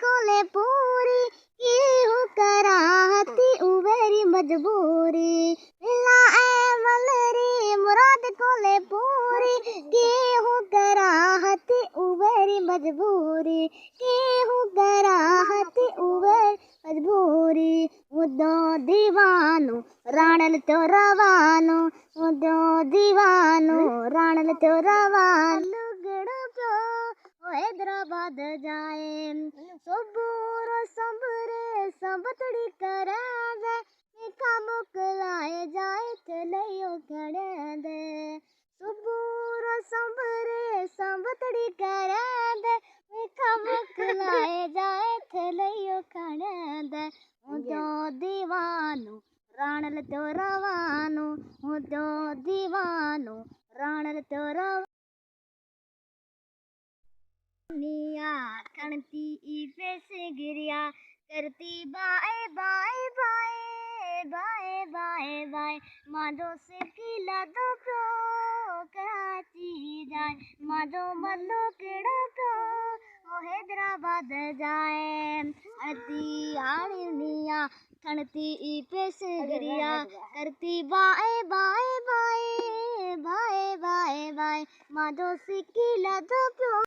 कोले पूरी की हूँ कराहती उबेरी मजबूरी मिला ए मलरी मुराद कोले पूरी की हूँ कराहती उबेरी मजबूरी की हूँ कराहती उबेरी मजबूरी मुद्दो दीवानो राणल तो रवानो मुद्दो दीवानो राणल तो रवानो लुगड़ो प्यो हैदराबाद जाए सबूर सबरे सबतड़ी करा दे मिठा मोकलाए जाए चलियो खड़े दे सबूर सबरे सबतड़ी करा दे मिठा मोकलाए जाए चलियो खड़े दे मुझो दीवानो राणल तो रवानो मुझो दीवानो राणल तो रवानो निया कणती ई पैसे गिरिया करती बाए बाए बाए बाए बाए बाए माधो से किला दो प्रो कराची जाए माधो मल्लो केड़ा प्रो ओ हैदराबाद जाए अती आड़ी निया कणती ई पैसे गिरिया करती बाए बाए बाए बाए बाए बाए माधो से किला दो प्रो